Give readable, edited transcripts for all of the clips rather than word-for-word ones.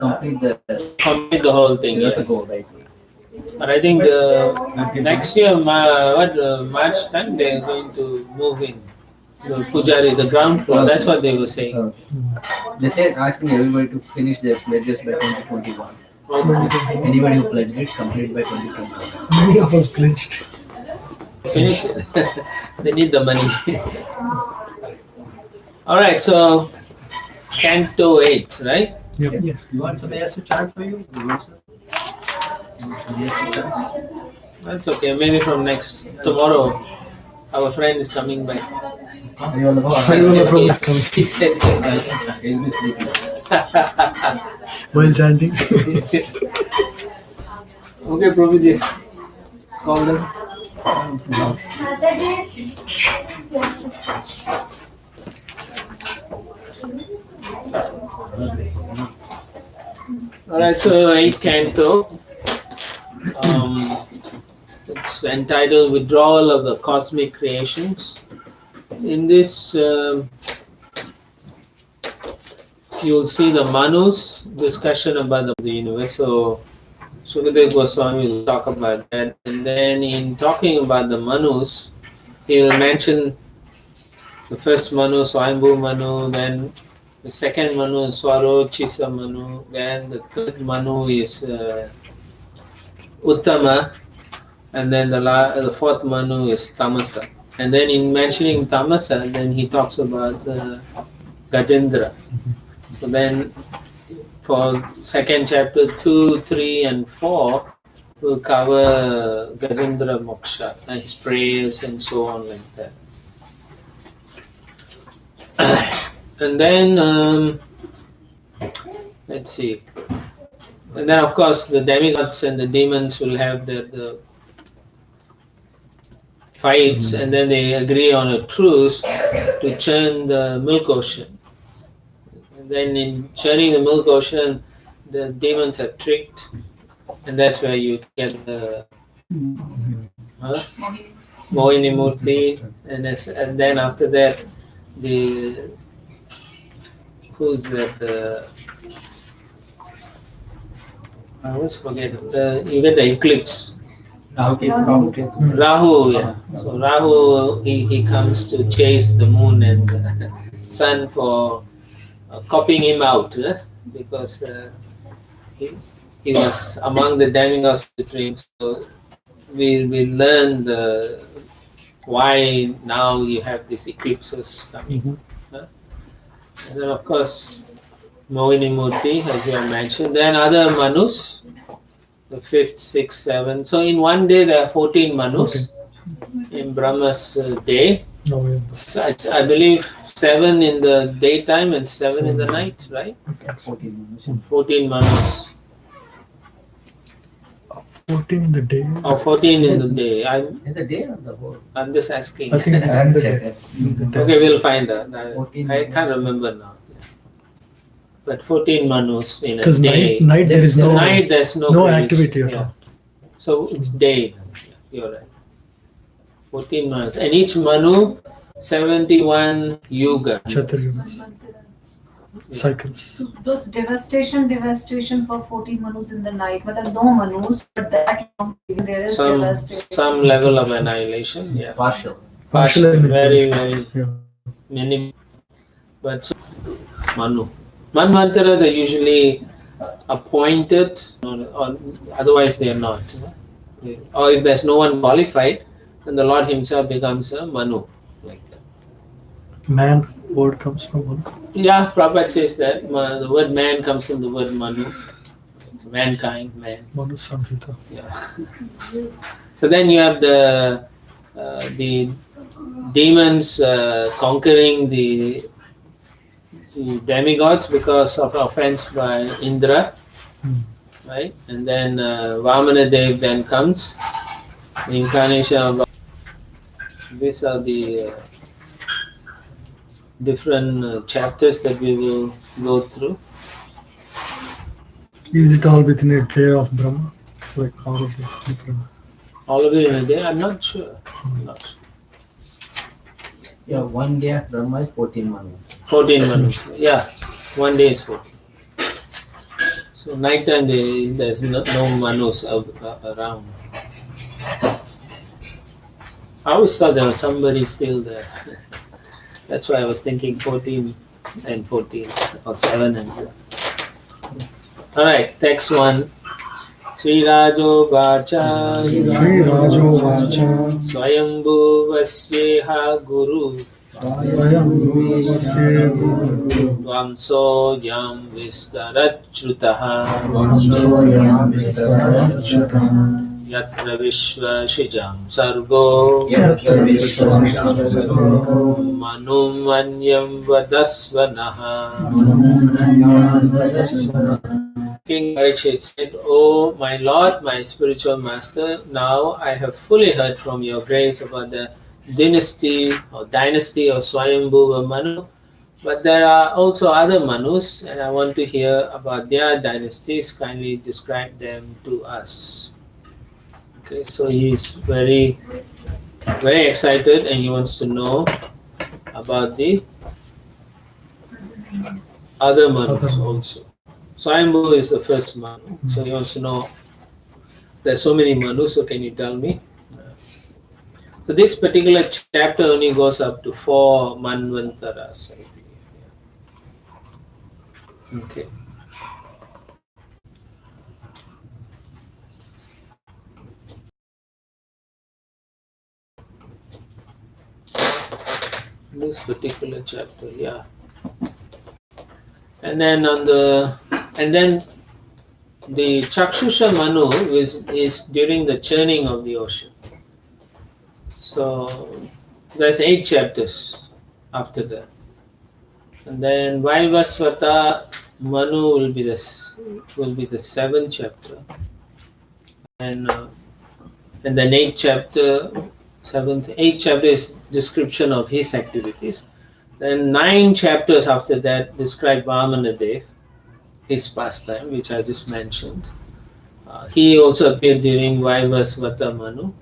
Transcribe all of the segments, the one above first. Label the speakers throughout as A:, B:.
A: complete the whole thing.
B: Years
A: Yeah.
B: ago, right?
A: But I think next year, March time, they are going to move in. The Pujari, the ground floor. That's what they were saying.
B: They said asking everybody to finish their pledges by 2021. Anybody who pledged it, complete by 2021.
C: Many of us pledged.
A: Finish it. They need the money. All right, so Canto 8, right?
C: Yep.
B: You want somebody else to chant for you?
A: That's okay. Maybe from tomorrow, our friend is coming back.
C: Prabhu is coming.
A: He said,
B: He'll be sleeping.
C: While chanting.
A: okay, Prabhuji, call them. All right, so 8 Canto. It's entitled Withdrawal of the Cosmic Creations. In this, you'll see the Manu's discussion about the universe. So, Sukadeva Goswami will talk about that. And then, in talking about the Manus, he will mention the first Manu, Swayambhu Manu, then the second Manu is Swarochisa Manu, then the third Manu is Uttama, and then the fourth Manu is Tamasa. And then in mentioning Tamasa, then he talks about Gajendra. So then for second chapter 2, 3 and 4 will cover Gajendra Moksha and his prayers and so on like that. And then let's see. And then of course the demigods and the demons will have the fights, and then they agree on a truce to churn the milk ocean. And then in churning the milk ocean, the demons are tricked, and that's where you get the Mohini Murti, and then after that, who's that? I always forget. You get the eclipse. Rahu, yeah. So Rahu, he comes to chase the moon and the sun for copying him out, because he was among the demigods of the dreams. So we learn why now you have these eclipses coming. And then of course Mohini Murti, as you have mentioned. Then other Manus, the 5th, 6th, 7th. So in one day there are 14 Manus in Brahma's day. So I believe 7 in the daytime and 7 in the night, right? 14 Manus.
C: 14 in the day.
A: Or 14 in the day.
B: In the day or the whole?
A: I'm just asking.
C: I think it's in the day.
A: Okay, we'll find out. I can't remember now. But 14 Manus in a
C: Because
A: day.
C: night there is no
A: Night there's no creation.
C: activity at
A: Yeah.
C: all.
A: So it's day. You're right. 14 Manus. And each Manu, 71 Yuga.
C: Chatur cycles.
D: Those devastation for 14 Manus in the night. But there are no Manus, but that long there is devastation.
A: Some level of annihilation. Yeah.
B: Partial.
A: Very, very
C: Yeah.
A: many. But so, Manu. Manvantaras are usually appointed, or otherwise they are not. Or if there's no one qualified, then the Lord himself becomes a Manu. Like that.
C: Man word comes from one.
A: Yeah, Prabhupada says that. The word man comes from the word Manu. It's mankind, man.
C: Manu Samhita.
A: Yeah. So then you have the demons conquering the demigods because of offense by Indra, right? And then Vamana Dev then comes, the incarnation of God. These are the different chapters that we will go through.
C: Is it all within a day of Brahma? Like all of this different?
A: All of it in a day? I'm not sure.
B: Yeah, one day at Brahma is 14 Manus.
A: 14 Manus. Yeah, one day is 14. So night time there's no Manus around. I always thought there was somebody still there. That's why I was thinking 14 and 14 or 7 and 7. Alright, text 1. Sri Rajo Vacha
C: Shri Rajo Vacha
A: Swayambhu Vasyeha Guru
C: Swayambhuvasya Guru
A: Vamso Yam Vistarachrutaha
C: Vamsoyam Vistarachyutam
A: Yatra Vishwa Shijam Sargo
B: Yatra Vishwasargo
A: Manum Manyam Vadasvanaha.
C: Manunanyan Vadasvara
A: King Parikshit said, "O my Lord, my spiritual master, now I have fully heard from your grace about the dynasty of Swayambhuva Manu, but there are also other Manus, and I want to hear about their dynasties. Kindly describe them to us." Okay, so he is very, very excited, and he wants to know about the other Manus also. Swayambhu is the first Manu, so he wants to know, there's so many Manus, so can you tell me? So this particular chapter only goes up to 4 Manvantaras, I believe. Okay. This particular chapter, yeah. And then the Chakshusha Manu is during the churning of the ocean. So there's 8 chapters after that. And then Vaivasvata Manu will be the 7th chapter. And then 8th chapter is description of his activities. Then 9 chapters after that describe Vamanadev, his pastime, which I just mentioned. He also appeared during Vaivasvata Manu.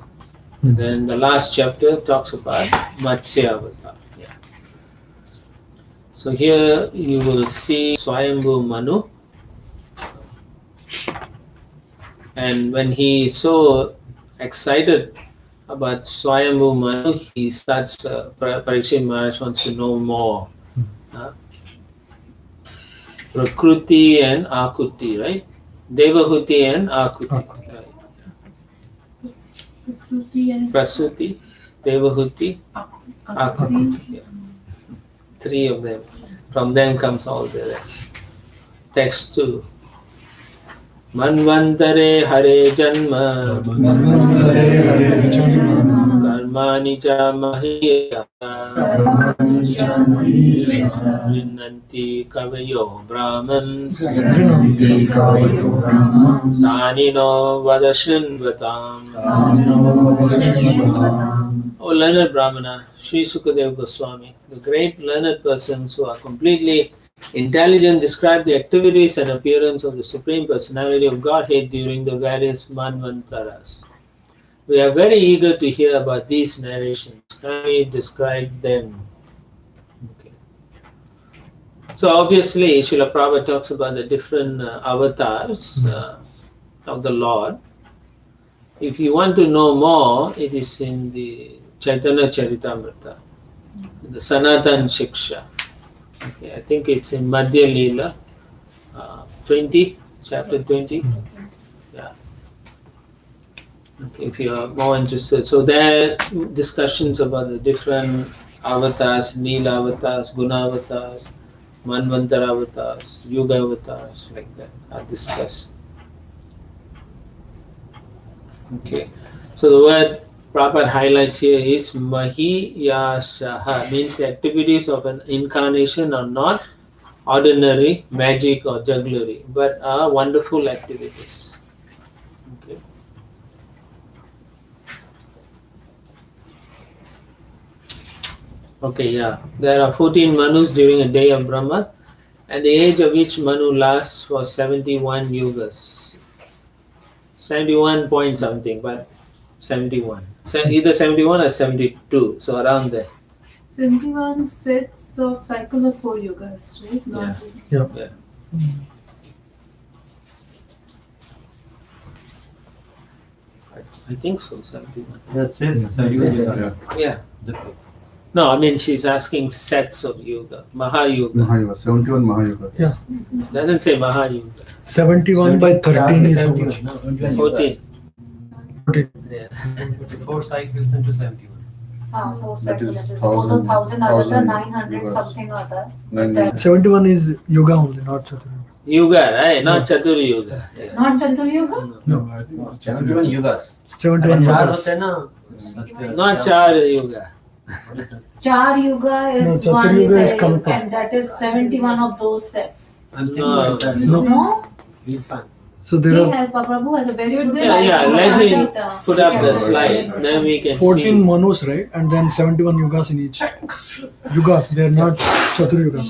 A: And then the last chapter talks about Matsya Avatar. Yeah. So here you will see Swayambhu Manu. And when he is so excited about Swayambhu Manu, he starts, Parikshit Maharaj wants to know more. Prakruti and Akuti, right? Devahuti and Akuti. Right. Prasuti, Devahuti, Akuti. Yeah. 3 of them. From them comes all the rest. Text 2. Manvantare Hare Janma
C: Manvantare Hare Janma
A: Karmani Cha Mahiyata
C: Karmani Cha Mahiyata
A: Vinnanti Kavayo Brahman
C: Vrinanti Kavayo Brahmans
A: Tanino Vadashinvatam.
C: Tanino Vadashinvatam.
A: O learned Brahmana, Sri Sukadev Goswami, the great learned persons who are completely intelligent, describe the activities and appearance of the Supreme Personality of Godhead during the various Manvantaras. We are very eager to hear about these narrations. Can we describe them? Okay. So obviously, Srila Prabhupada talks about the different avatars of the Lord. If you want to know more, it is in the Chaitanya Charitamrita, the Sanatan Shiksha. Okay, I think it's in Madhya Leela 20, chapter 20. Yeah. Okay, if you are more interested. So there are discussions about the different avatars, Leela avatars, Guna avatars, Manvantara avatars, Yuga avatars, like that are discussed. Okay, so the word Prabhupada highlights here is Mahiyashaha, means the activities of an incarnation are not ordinary magic or jugglery, but are wonderful activities. Okay. Okay, yeah. There are 14 Manus during a day of Brahma, and the age of each Manu lasts for 71 yugas. 71 point something, but 71. So either 71 or 72, so around there.
D: 71 sets of cycle of 4 yugas, right? Not
A: Yeah.
D: just-
C: Yeah.
A: Yeah. I think so, 71.
E: That says 71.
A: Yeah.
E: The-
A: No, I mean she's asking sets of yoga. Mahayuga.
F: Mahayuga, 71 Mahayuga.
C: Yeah.
A: Doesn't say Mahayuga.
C: 71 by 13 is how much?
A: 14.
C: 14.
A: Yeah.
E: 4 cycles into 71.
D: 4
F: That
D: cycles.
F: is
D: Total
F: 1000
D: 1000 900
F: yogas.
D: something other.
F: 900.
C: 71 is yoga only, not Chaturanga.
A: Yuga, right? Not Chatur Yuga. Yeah.
D: Not Chatur Yoga?
C: No,
B: 71 yugas.
C: 71
E: चार
C: yogas.
E: होते हैं ना सत्य-
A: Not Char Yuga.
D: Char Yuga is
C: No, Chatur
D: one
C: Yuga is
D: set,
C: Kalpa.
D: and that is 71 of those sets.
E: I'm thinking
A: No.
E: like that.
C: No.
D: No?
E: We'll find.
C: So there
D: He
C: are
D: has, Prabhu has a very good
A: Yeah,
D: slide.
A: yeah. Let him
D: That,
A: put up the
D: yeah.
A: slide. Then we can
C: 14
A: see.
C: manus, right? And then 71 yugas in each. Yugas, they're not Chatur yugas.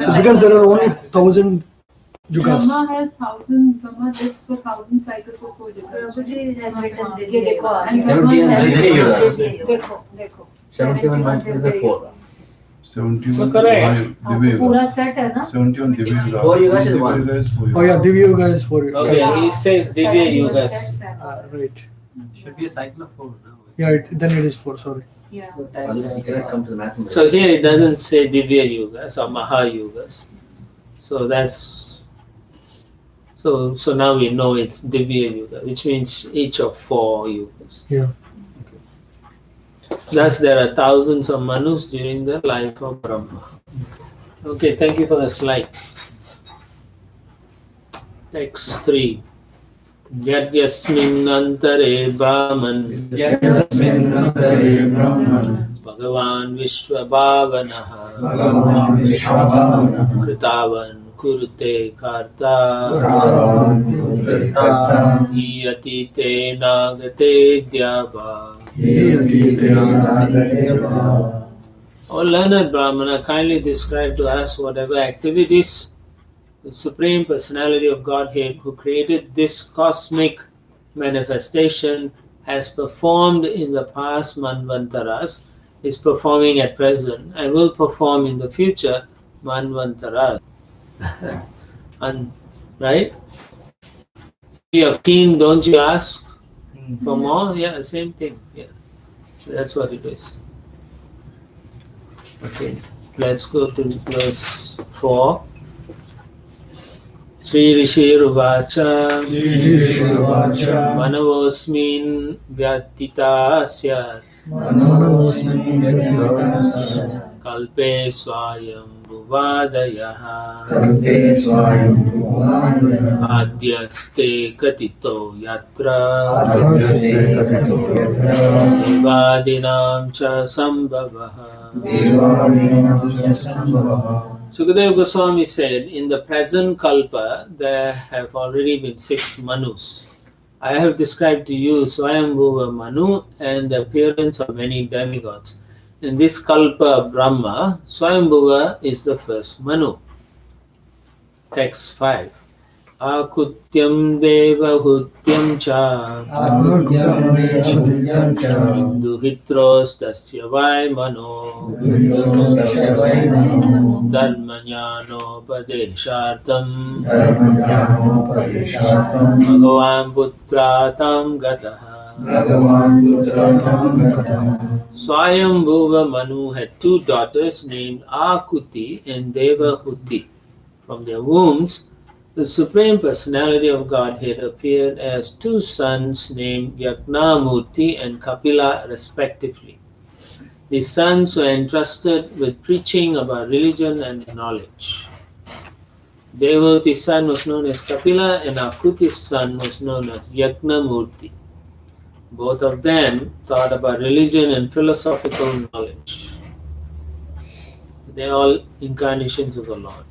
C: So because there are only 1000 yugas.
G: Brahma has 1000, Brahma lives for 1000 cycles of 4 yugas.
D: Prabhuji has written
G: And
D: Divya Yuga.
G: Brahma
B: 71
G: has-
B: Divya yugas.
D: देखो देखो
B: 71 multiplied by 4.
F: 71
A: So correct.
F: Divya
D: पूरा
F: Yuga.
D: Set है ना
F: 71 Divya Yuga.
B: 4 yugas is one.
F: Divya Yuga is 4
C: Oh yeah,
F: yugas.
C: Divya Yuga is 4 yugas.
A: Okay, he says Divya
D: 71
A: Yugas.
D: sets are-
C: Right.
E: Should be a cycle of 4 now.
C: Yeah, then it is 4, sorry.
D: Yeah.
B: You cannot come to the mathematics.
A: So here it doesn't say Divya Yugas or Mahayugas. So that's so now we know it's Divya Yuga, which means each of 4 yugas.
C: Yeah.
A: Thus there are thousands of manus during the life of Brahma. Okay, thank you for the slide. Text 3. Yadyasmin antare Brahman Bhagavan Vishwabhavanaha Kritavan Kurute Karta Iyati te nagate dyava. O learned Brahmana, kindly describe to us whatever activities the Supreme Personality of Godhead, who created this cosmic manifestation, has performed in the past Manvantaras, is performing at present, and will perform in the future Manvantaras. And right? You're keen, don't you ask for more? Yeah, same thing. Yeah, that's what it is. Okay, let's go to verse 4. Sri Rishirvacha Manavosmin Vyatita Asyat Kalpe Swayam Bhuvadayaha Adyaste Katito Yatra Devadinam Cha Sambhavaha. Sukadeva Goswami said, in the present kalpa, there have already been 6 manus. I have described to you Swayambhuva Manu and the appearance of many demigods. In this kalpa Brahma, Swayambhuva is the first Manu. Text 5. Akutyam devahutyam cha duhitros tasya vai mano dharmanyano padeshartam bhagavan putratam gataha. Swayambhuva Manu had 2 daughters named Akuti and Devahuti. From their wombs, the Supreme Personality of Godhead appeared as 2 sons named Yagnamurti and Kapila respectively. These sons were entrusted with preaching about religion and knowledge. Devahuti's son was known as Kapila and Akuti's son was known as Yagnamurti. Both of them taught about religion and philosophical knowledge. They are all incarnations of the Lord.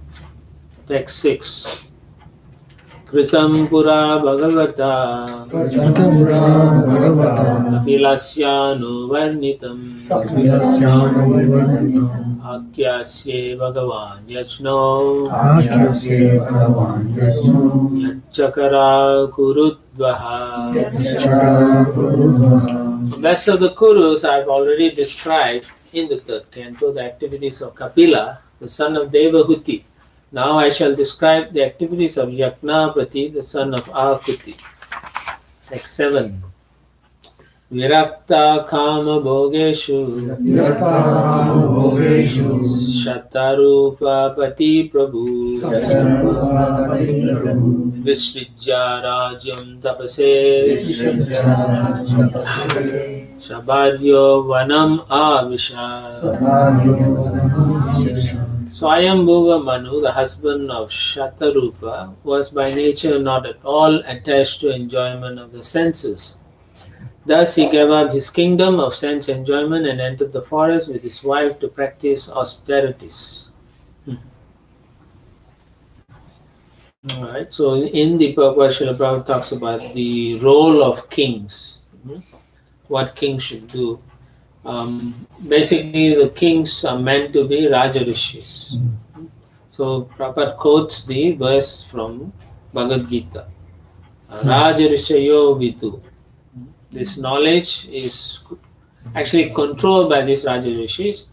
A: Text 6. Kritam pura bhagavata kapilasyanu varnitam akyasye bhagavan yajno yachakara kurudvaha. The best of the Kurus I have already described in the 3rd canto, the activities of Kapila, the son of Devahuti. Now I shall describe the activities of Yagnapati, the son of Akuti. Text 7. Virakta kama bhogeshu Shatarupa pati prabhu Visrijya rajyam tapase Shabadyo vanam avisha. Swayambhuva Manu, the husband of Shatarupa, was by nature not at all attached to enjoyment of the senses. Thus he gave up his kingdom of sense enjoyment and entered the forest with his wife to practice austerities. Alright, so in the Purport, Srila Prabhupada talks about the role of kings, what kings should do. Basically, the kings are meant to be Raja Rishis. So Prabhupada quotes the verse from Bhagavad Gita. Raja Rishayo Vidu. This knowledge is actually controlled by these Raja Rishis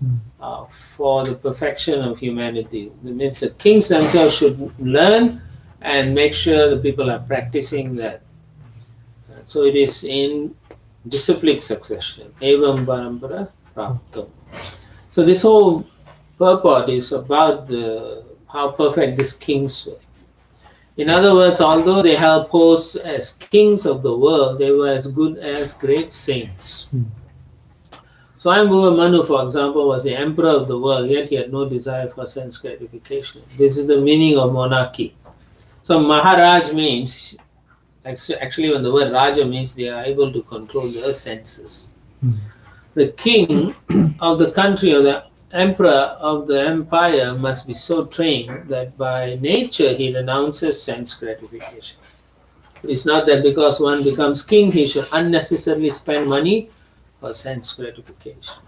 A: for the perfection of humanity. That means the kings themselves should learn and make sure the people are practicing that. So it is in disciplic succession. Evam parampara praptam. So this whole purport is about how perfect these kings were. In other words, although they held posts as kings of the world, they were as good as great saints. Swayambhuva Manu, for example, was the emperor of the world, yet he had no desire for sense gratification. This is the meaning of monarchy. So Maharaj means, actually when the word Raja means they are able to control their senses. The king of the country or the emperor of the empire must be so trained that by nature he renounces sense gratification. It's not that because one becomes king he should unnecessarily spend money for sense gratification.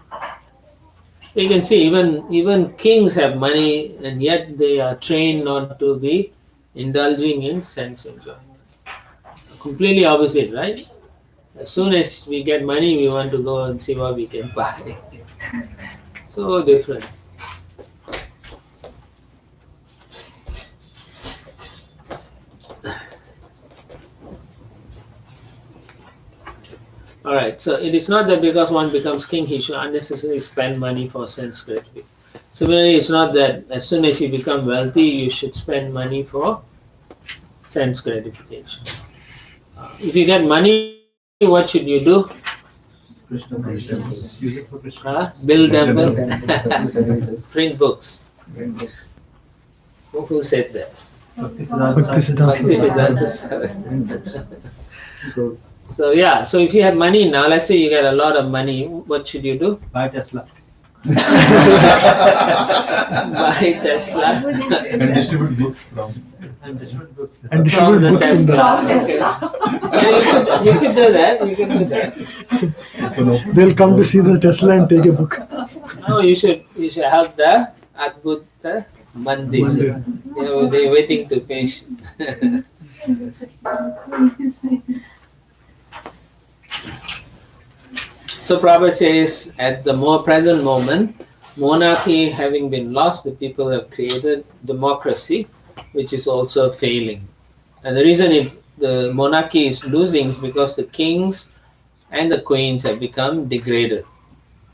A: You can see even kings have money and yet they are trained not to be indulging in sense enjoyment. Completely opposite, right? As soon as we get money, we want to go and see what we can buy. So different. Alright, so it is not that because one becomes king, he should unnecessarily spend money for sense gratification. Similarly, it's not that as soon as you become wealthy, you should spend money for sense gratification. If you get money, what should you do? Build temple, print books. Who said that? So yeah, so if you have money now, let's say you get a lot of money, what should you do?
E: Buy Tesla.
A: Buy Tesla.
F: And distribute books from.
E: And distribute books.
C: And distribute
A: the
C: books in
A: Tesla.
C: the.
A: Yeah, you could do that. You can do that.
C: They'll come to see the Tesla and take a book.
A: No, you should have the Adbhuta Mandir. They're waiting to finish. So Prabhupada says, at the more present moment, monarchy having been lost, the people have created democracy, which is also failing. And the reason the monarchy is losing is because the kings and the queens have become degraded.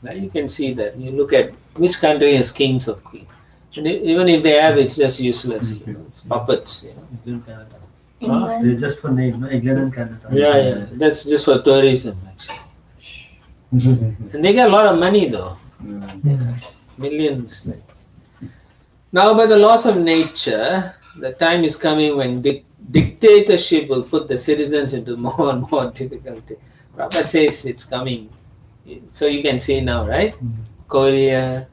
A: Now you can see that. You look at which country has kings or queens. And even if they have, it's just useless. It's puppets.
E: In Canada. They're just for name, no? England and Canada.
A: Yeah. That's just for tourism, actually. And they get a lot of money, though. Millions. Now, by the laws of nature, the time is coming when dictatorship will put the citizens into more and more difficulty. Prabhupada says it's coming. So you can see now, right? Korea,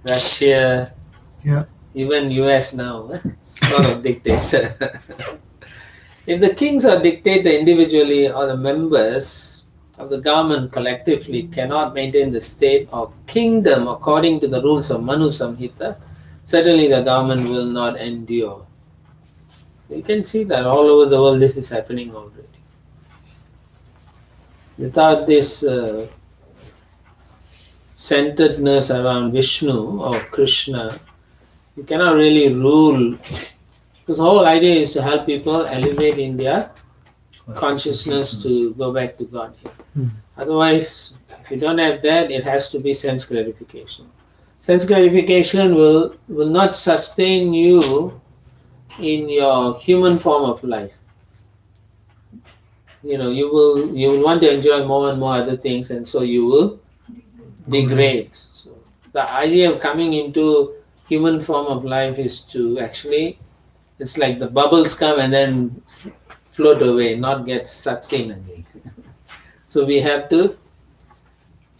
A: Russia, even US now, sort of dictator. If the kings or dictator individually or the members of the government collectively cannot maintain the state or kingdom according to the rules of Manu Samhita, certainly the government will not endure. You can see that all over the world this is happening already. Without this centeredness around Vishnu or Krishna, you cannot really rule. Because the whole idea is to help people elevate in their consciousness to go back to God. Otherwise, if you don't have that, it has to be sense gratification. Sense gratification will not sustain you in your human form of life. You will want to enjoy more and more other things, and so you will degrade. So the idea of coming into human form of life is to actually, it's like the bubbles come and then float away, not get sucked in again. So we have to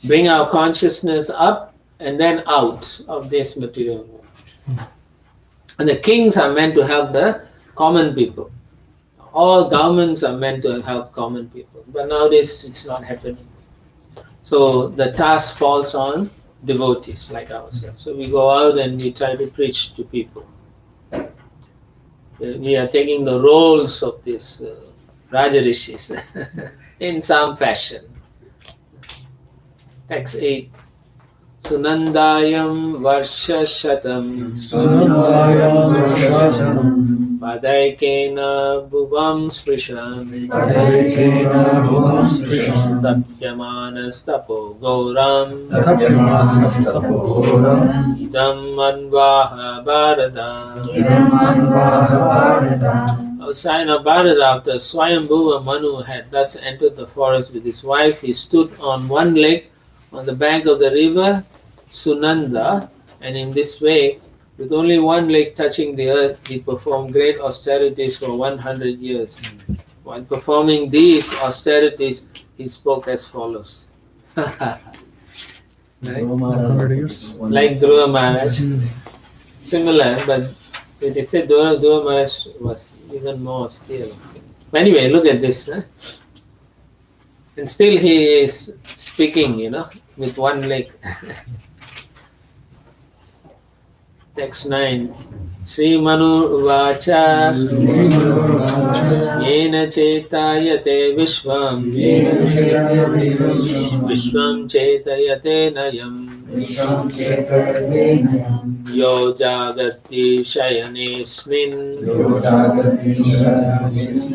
A: bring our consciousness up and then out of this material world. And the kings are meant to help the common people. All governments are meant to help common people. But nowadays it's not happening. So the task falls on devotees like ourselves. So we go out and we try to preach to people. We are taking the roles of these Raja Rishis in some fashion. Text 8. Sunandayam Varshashatam Padaikena Bhuvam Sprishan Tapyamanas Tapo Gauram Idam Manvaha Bharata. Outside of Bharata, after Swayambhuva Manu had thus entered the forest with his wife, he stood on one leg on the bank of the river Sunanda, and in this way, with only one leg touching the earth, he performed great austerities for 100 years. While performing these austerities, he spoke as follows. Right? Like Dhruva Maharaj. Similar, but they said Dhruva Maharaj was even more austere. Anyway, look at this. And still he is speaking, with one leg. Text 9. Sri Manu Vacha Yena Chetayate Vishwam Vishwam Chetayate Nayam Yo Jagati Shayanesmin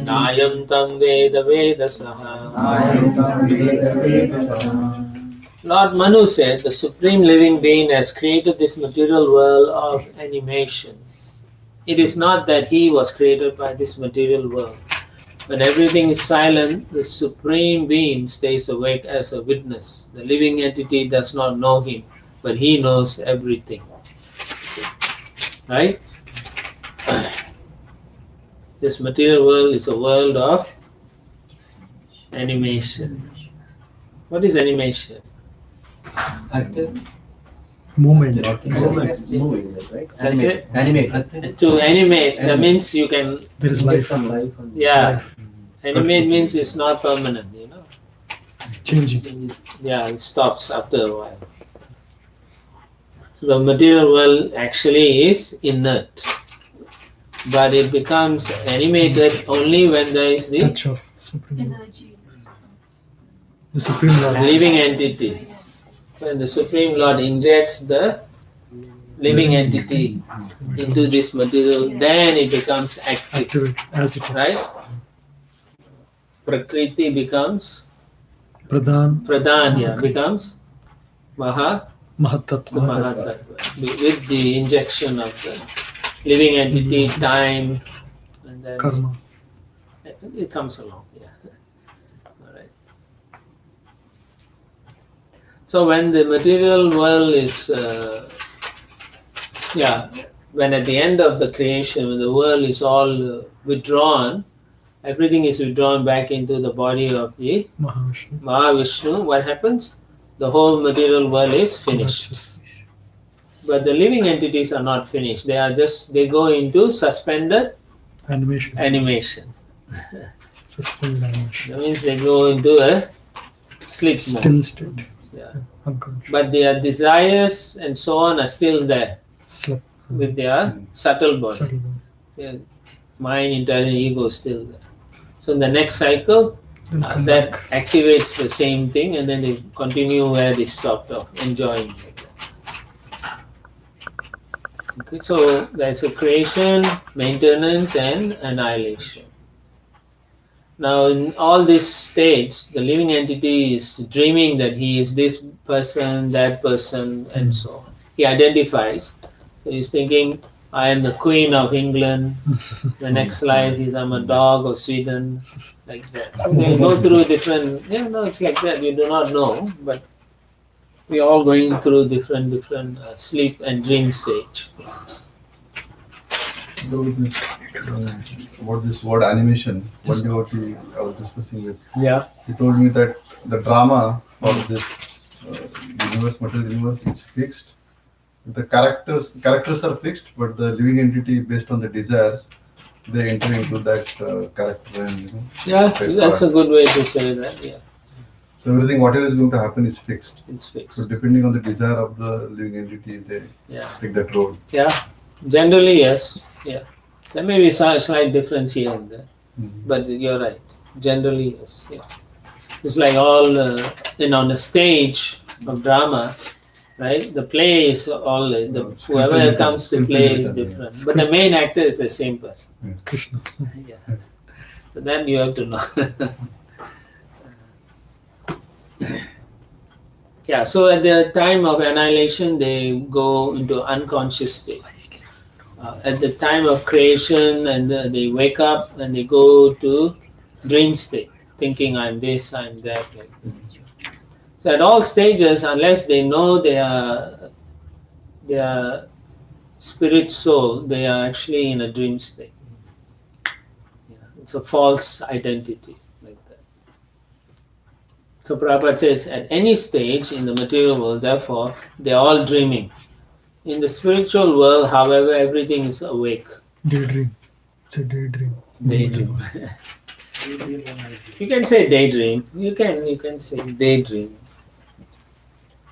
A: Nayam Tam Veda Vedasaha. Lord Manu said, the Supreme Living Being has created this material world of animation. It is not that he was created by this material world. When everything is silent, the Supreme Being stays awake as a witness. The living entity does not know him, but he knows everything. Right? This material world is a world of animation. What is animation?
B: Active.
C: Movement.
B: Moving, right?
A: That's it?
B: Animate.
A: To animate, that means you can,
C: There is
B: Get
C: life
B: some life on
A: yeah. Animate means it's not permanent,
C: changing.
A: Yeah, it stops after a while. So the material world actually is inert, but it becomes animated only when there is the
C: Touch of Supreme Lord.
G: Energy.
C: The Supreme Lord.
A: living entity. When the Supreme Lord injects the living entity into this material, then it becomes active,
C: Activate as it is.
A: right? Prakriti becomes
C: Pradhan,
A: becomes Maha
C: Mahatattva.
A: Mahatattva, with the injection of the living entity, time, and then
C: Karma.
A: it comes along. Yeah. All right. So when the material world is, when at the end of the creation, when the world is all withdrawn, everything is withdrawn back into the body of the
C: Mahavishnu.
A: Mahavishnu, what happens? The whole material world is finished. But the living entities are not finished. They go into suspended
C: Animation.
A: animation.
C: Suspended animation.
A: That means they go into a sleep
C: Still
A: mode.
C: state.
A: Yeah.
C: Unconscious.
A: But their desires and so on are still there
C: Slept.
A: with their subtle body.
C: Subtle.
A: Their mind, intelligence, ego is still there. So in the next cycle,
C: Then come
A: that
C: back.
A: activates the same thing, and then they continue where they stopped off, enjoying it. Okay, so there's a creation, maintenance, and annihilation. Now, in all these states, the living entity is dreaming that he is this person, that person, and so on. He identifies. So he's thinking, I am the Queen of England. The next life is I'm a dog of Sweden, like that. So they go through different. It's like that. You do not know, but we are all going through different sleep and dream stage.
F: So with this, about this word animation, one devotee I was discussing with,
A: Yeah.
F: he told me that the drama of this material universe is fixed. The characters are fixed, but the living entity, based on the desires, they enter into that character and
A: Yeah,
F: take
A: that's
F: part.
A: a good way to say that. Yeah,
F: So everything, whatever is going to happen, is fixed.
A: it's fixed.
F: So depending on the desire of the living entity, they
A: Yeah.
F: take that role.
A: Yeah, generally yes. Yeah, there may be some slight difference here and there, but you're right. Generally yes. Yeah, it's like all on a stage of drama, right? The play is all whoever comes to play is different, but the main actor is the same person.
C: Krishna.
A: Yeah, so that you have to know. Yeah, so at the time of annihilation, they go into unconscious state. At the time of creation, and they wake up and they go to dream state, thinking I'm this, I'm that. Like that. So at all stages, unless they know they are spirit soul, they are actually in a dream state. It's a false identity. So Prabhupada says, at any stage in the material world, therefore, they are all dreaming. In the spiritual world, however, everything is awake.
C: Daydream. It's a daydream.
A: Daydream. You can say daydream. You can say daydream.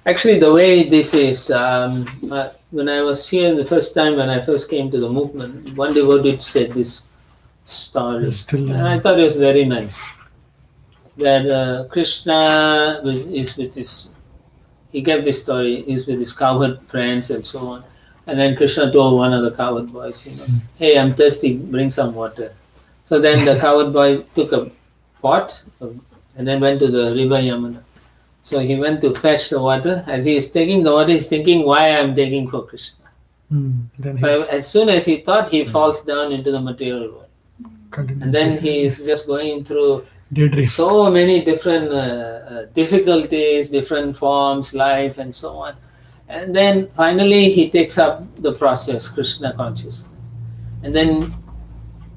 A: Actually, the way this is, when I was here the first time, when I first came to the movement, one devotee said this story. And I thought it was very nice. That Krishna is with his, he gave this story, is with his cowherd friends and so on. And then Krishna told one of the cowherd boys, hey, I'm thirsty, bring some water. So then the cowherd boy took a pot and then went to the river Yamuna. So he went to fetch the water. As he is taking the water, he's thinking, why I'm taking for Krishna. But as soon as he thought, he falls down into the material world. And then he is just going through so many different difficulties, different forms, life, and so on. And then finally he takes up the process, Krishna consciousness. And then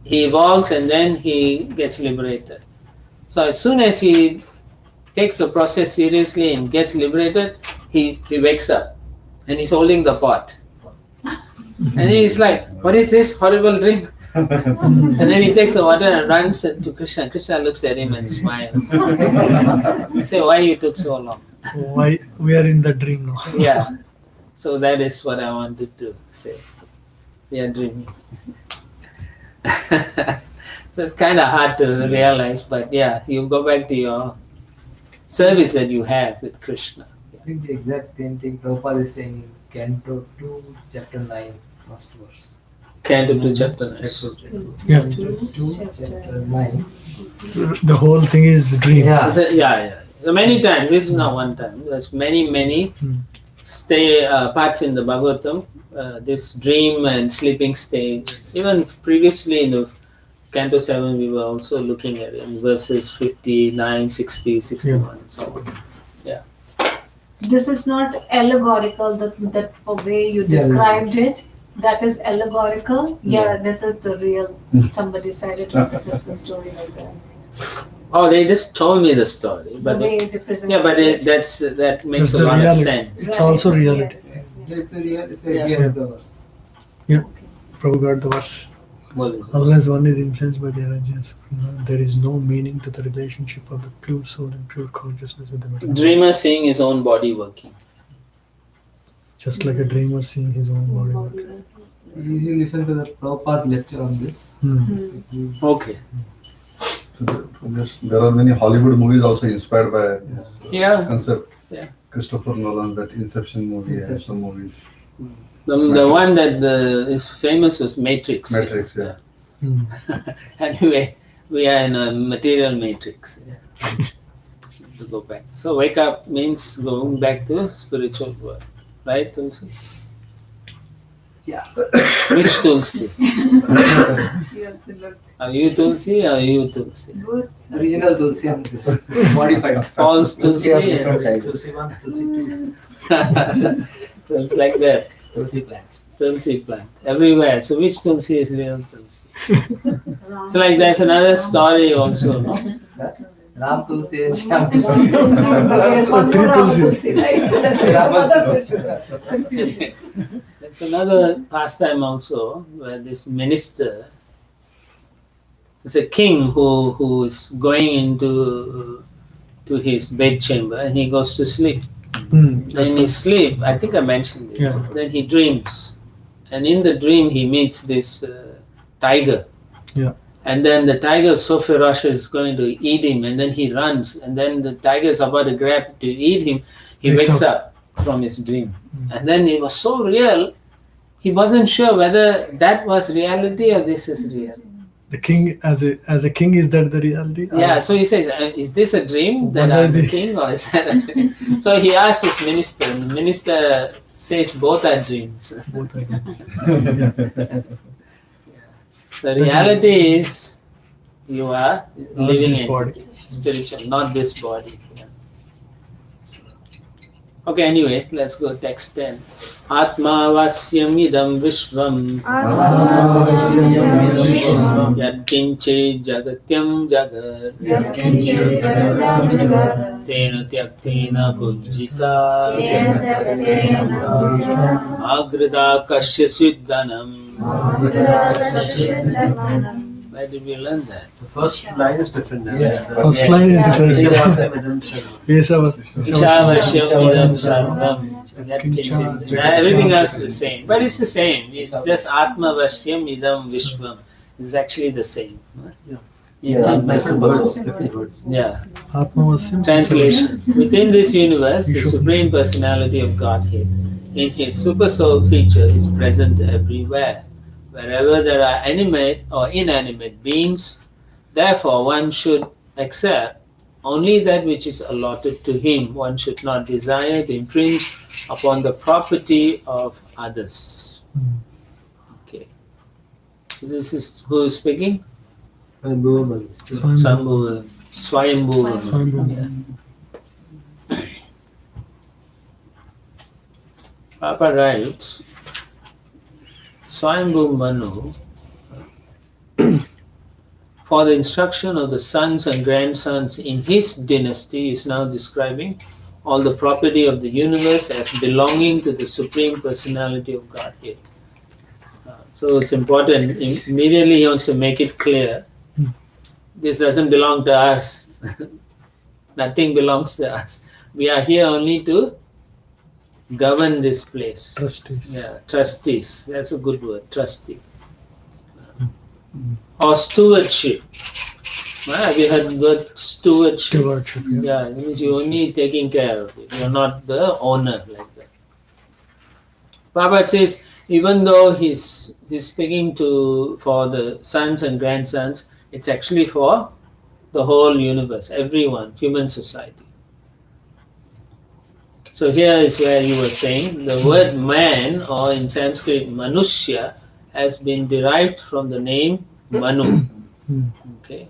A: he evolves and then he gets liberated. So as soon as he takes the process seriously and gets liberated, he wakes up and he's holding the pot. And he's like, what is this horrible dream? And then he takes the water and runs to Krishna. Krishna looks at him and smiles. Say, why you took so long?
C: Why we are in the dream now?
A: Yeah. So that is what I wanted to say. We are dreaming. So it's kind of hard to realize, but yeah, you go back to your service that you have with Krishna.
B: I think the exact same thing Prabhupada is saying in Canto 2, chapter 9, first verse.
A: Canto 2, chapter 9.
C: Yeah.
B: 2, chapter 9.
C: The whole thing is dream.
B: Yeah.
A: Yeah. So many times, this is not one time. There's many parts in the Bhagavatam, this dream and sleeping stage. Even previously in the Canto 7, we were also looking at it in verses 59, 60, 61, and so on. Yeah.
D: This is not allegorical, that way you described it. That is allegorical. Yeah, this is the real. Somebody said it, or this is the story like that.
A: Oh, they just told me the story, but
D: the way they present
A: that makes
C: That's
A: a
C: the
A: lot
C: reality.
A: of sense.
C: It's also reality.
B: It's a real verse.
C: Yeah. Prabhu got the verse. Unless one is influenced by the energies, there is no meaning to the relationship of the pure soul and pure consciousness with the material.
A: Dreamer seeing his own body working.
C: Just like a dreamer seeing his own body working.
B: You listen to the Prabhupada's lecture on this.
A: Okay.
F: So there are many Hollywood movies also inspired by this concept.
A: Yeah.
F: Christopher Nolan, that Inception movie, and some movies.
A: The one that is famous was Matrix.
F: Matrix, yeah.
A: Anyway, We are in a material matrix. Yeah. To go back. So wake up means going back to spiritual world. Right, Tulsi?
B: Yeah.
A: Which Tulsi?
G: Yes, look.
A: Are you Tulsi or are you Tulsi?
G: Both.
B: Original Tulsi and this modified.
A: False Tulsi.
B: Tulsi of different sizes.
E: Tulsi 1, Tulsi 2.
A: So it's like that.
B: Tulsi plants.
A: Tulsi plant. Everywhere. So which Tulsi is real Tulsi? So like there's another story also, no?
B: Ram Tulsi and Shyam Tulsi.
D: There's one
C: Three
D: more
C: Tulsi.
D: Tulsi, right?
A: There's another pastime also where this minister, it's a king who is going into to his bedchamber and he goes to sleep. In his sleep, I think I mentioned it.
C: Yeah.
A: Then he dreams, and in the dream he meets this tiger.
C: Yeah.
A: And then the tiger is so ferocious, is going to eat him, and then he runs, and then the tiger is about to grab to eat him. He wakes up from his dream, and then it was so real. He wasn't sure whether that was reality or this is real.
C: The king, as a king, is that the reality?
A: Yeah, so he says, is this a dream that
C: Was
A: I'm
C: I
A: the
C: the-
A: king or is that a dream? So he asks his minister, and the minister says both are dreams.
C: Both are good.
A: The reality is you are
C: Not
A: living
C: this
A: entity,
C: body.
A: spiritual, not this body. Yeah. Okay, anyway, let's go text 10. Atma vasyam idam vishvam yad kinche jagatyam jagat tena tyaktena bhujjita agrida kasya sviddanam. Where did we learn that?
E: The first line is different.
B: Yeah.
C: First line is different.
A: Ishavashyam idam sarvam. Everything else is the same. But it's the same. It's just Atma Vashyam idam Vishwam. It's actually the same.
B: Yeah.
E: Different words, different words.
A: Yeah.
C: Atma was simple.
A: Translation. Within this universe, the Supreme Personality of Godhead, in his super soul feature, is present everywhere. Wherever there are animate or inanimate beings, therefore one should accept only that which is allotted to him. One should not desire to infringe upon the property of others. Okay. So this is who is speaking? Swayambhuva.
C: Swayambhuva.
A: Yeah. Papa writes, Swayambhu Manu, for the instruction of the sons and grandsons in his dynasty, is now describing all the property of the universe as belonging to the Supreme Personality of Godhead. So it's important. Immediately he wants to make it clear. This doesn't belong to us. Nothing belongs to us. We are here only to govern this place.
C: Trustees.
A: Yeah, trustees. That's a good word, trustee. Or stewardship. Have you heard the word stewardship?
C: Stewardship. Yeah.
A: Yeah, it means you're only taking care of it. You're not the owner like that. Prabhupada says, even though he's speaking for the sons and grandsons, it's actually for the whole universe, everyone, human society. So here is where you were saying the word man, or in Sanskrit manushya, has been derived from the name Manu. Okay.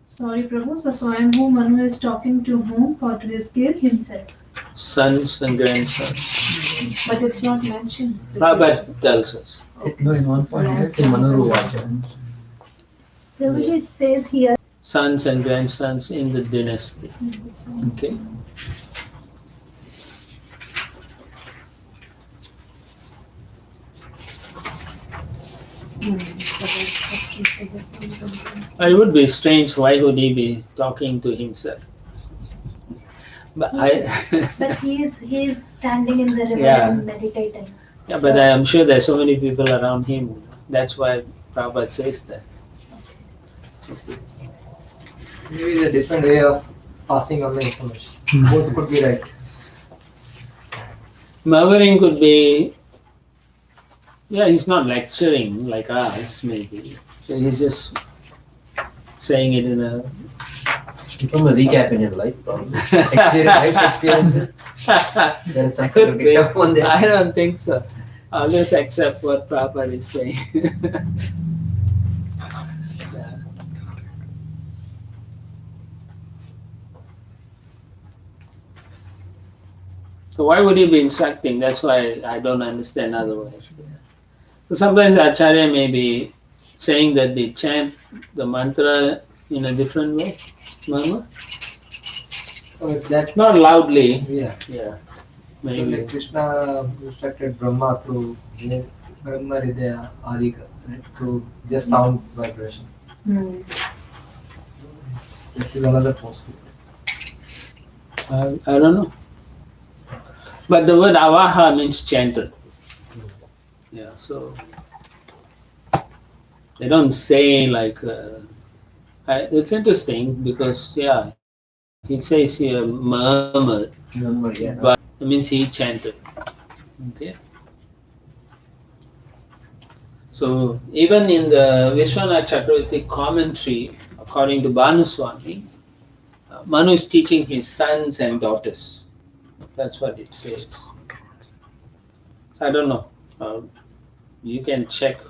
G: Sorry, Prabhu. So Swayambhu Manu is talking to whom for to his kid? Himself.
A: Sons and grandsons.
D: But it's not mentioned.
A: Prabhupada tells us.
B: No, in one point it's in Manu Vacha.
H: Prabhuji, it says here.
A: Sons and grandsons in the dynasty. Okay. It would be strange. Why would he be talking to himself? But
H: But he is standing in the river
A: Yeah.
H: and meditating.
A: yeah, but I am sure there are so many people around him. That's why Prabhupada says that.
B: Maybe it's a different way of passing on the information. Both could be right.
A: Mavering could be, yeah, he's not lecturing like us, maybe. So he's just saying it in a.
B: Become a recap in your life, probably. Life experiences. There is something to
A: Could
B: get
A: be.
B: up on there.
A: I don't think so. Always accept what Prabhupada is saying. Yeah. So why would he be instructing? That's why I don't understand otherwise. So sometimes Acharya may be saying that they chant the mantra in a different way. Mama?
B: So if that,
A: Not loudly.
B: yeah.
A: Yeah.
B: So
A: Maybe.
B: like Krishna instructed Brahma through Brahma Hridaya Adika, right? To just sound vibration.
D: Hmm.
B: This is another postscript.
A: I don't know. But the word avaha means chanted. Yeah, so they don't say like. It's interesting because, yeah, he says here murmured,
B: Remember, yeah.
A: but it means he chanted. Okay. So even in the Vishwanath Chakravarti commentary, according to Bhanuswami, Manu is teaching his sons and daughters. That's what it says. So I don't know. You can check.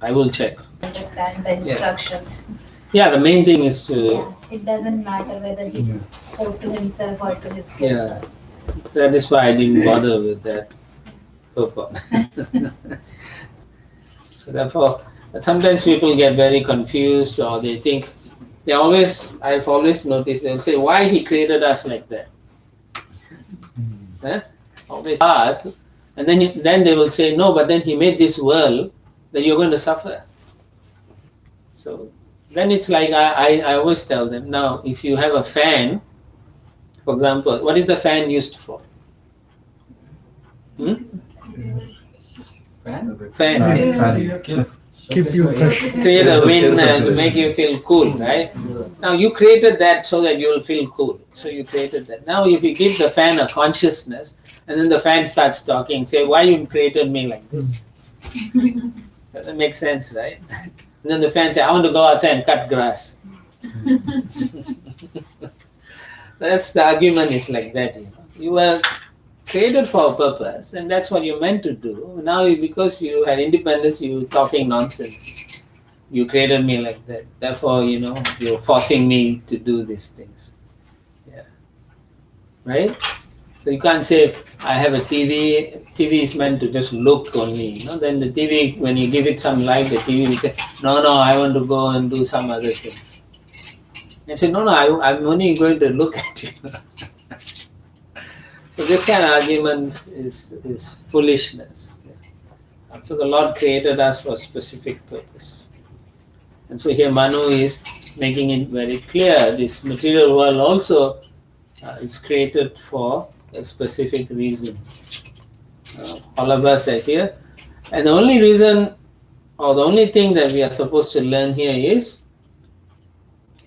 A: I will check.
H: Understand the instructions.
A: Yeah, the main thing is to.
H: Yeah. It doesn't matter whether he spoke to himself or to his kids.
A: Yeah, that is why I didn't bother with that purport. So therefore, sometimes people get very confused, or they think I've always noticed they'll say, why he created us like that? Always hard. And then they will say, no, but then he made this world that you're going to suffer. So then it's like I always tell them, now if you have a fan, for example, what is the fan used for?
B: Fan?
A: Fan.
C: Keep you fresh.
A: Create a wind and make you feel cool, right? Now you created that so that you will feel cool. So you created that. Now if you give the fan a consciousness, and then the fan starts talking, say, why you created me like this? That makes sense, right? And then the fan say, I want to go outside and cut grass. That's the argument is like that, you know. You were created for a purpose, and that's what you're meant to do. Now, because you had independence, you're talking nonsense. You created me like that. Therefore, you know, you're forcing me to do these things. Yeah. Right? So you can't say, I have a TV. TV is meant to just look only. You know? Then the TV, when you give it some light, the TV will say, no, I want to go and do some other things. I say, no, I'm only going to look at you. So this kind of argument is foolishness. So the Lord created us for a specific purpose. And so here Manu is making it very clear, this material world also is created for a specific reason. All of us are here. And the only reason, or the only thing that we are supposed to learn here is,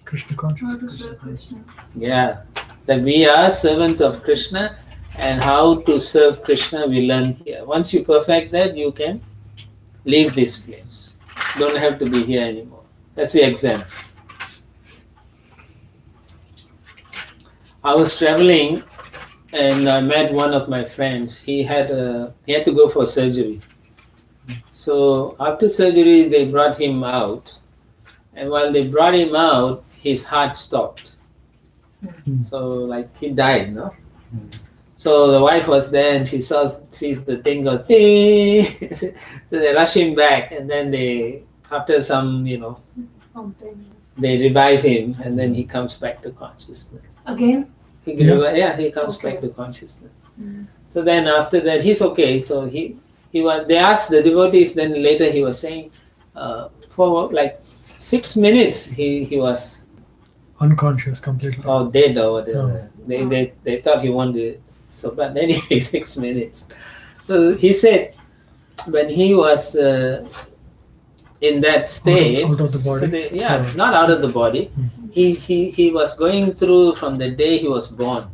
C: Krishna consciousness.
A: yeah, that we are servants of Krishna, and how to serve Krishna we learn here. Once you perfect that, you can leave this place. You don't have to be here anymore. That's the exam. I was traveling and I met one of my friends. He had to go for surgery. So after surgery, they brought him out. And while they brought him out, his heart stopped. So like he died, no? So the wife was there and she sees the thing goes ding. So they rush him back, and then after some, you know, they revive him, and then he comes back to consciousness.
D: Again?
A: He comes back to consciousness. So then after that, he's okay. So they asked the devotees, then later he was saying, for like 6 minutes he was
C: Unconscious completely.
A: or dead or whatever. They thought he wanted. So, but anyway, 6 minutes. So he said, when he was in that state,
C: out of the body.
A: So not out of the body. He was going through from the day he was born.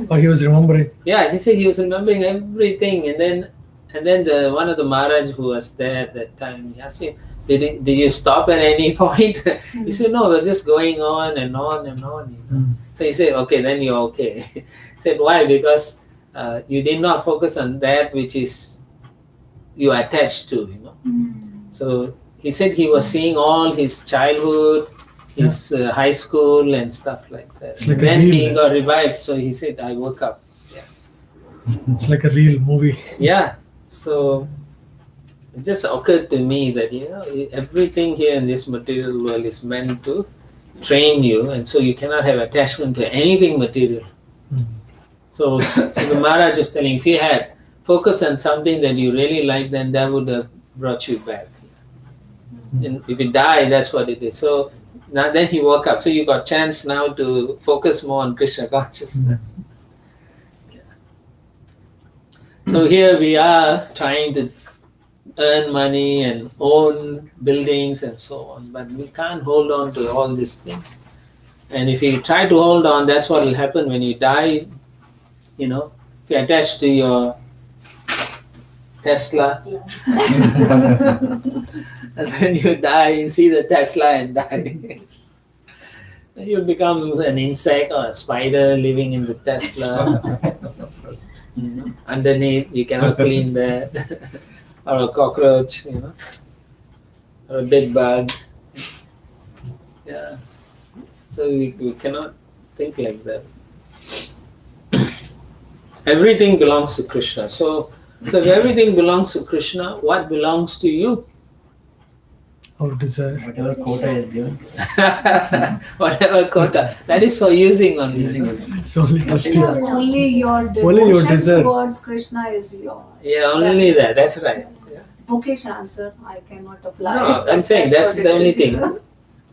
C: Oh, he was remembering.
A: Yeah, he said he was remembering everything, and then the one of the Maharaj who was there at that time, he asked him, Did you stop at any point? He said, no, we're just going on and on and on. You know? So he said, okay, then you're okay. He said, why? Because you did not focus on that which is you attached to, you know. So he said he was seeing all his childhood, his high school and stuff like that.
C: It's like
A: then
C: a
A: he
C: reel.
A: got revived, so he said, I woke up.
C: It's like a real movie.
A: Yeah. So it just occurred to me that, you know, everything here in this material world is meant to train you, and so you cannot have attachment to anything material. So the Maharaj is telling, if you had focused on something that you really like, then that would have brought you back. And if you die, that's what it is. So now then he woke up. So you got chance now to focus more on Krishna consciousness. So here we are trying to earn money and own buildings and so on, but we can't hold on to all these things. And if you try to hold on, that's what will happen when you die. You know, if you attach to your Tesla, and then you die, you see the Tesla and die. You become an insect or a spider living in the Tesla. Underneath, you cannot clean that. Or a cockroach, you know, or a bed bug. Yeah. So we cannot think like that. Everything belongs to Krishna. So if everything belongs to Krishna, what belongs to you?
C: Our desire.
B: Whatever quota is given.
A: Whatever quota. That is for using only.
C: It's only to steal.
D: Only your
C: Only your
D: devotion
C: desire.
D: towards Krishna is yours.
A: Yeah, only that. That's right. Yeah.
D: Bookish answer, I cannot apply.
A: No,
D: it,
A: I'm
D: but
A: saying that's
D: what it
A: the only
D: is.
A: thing.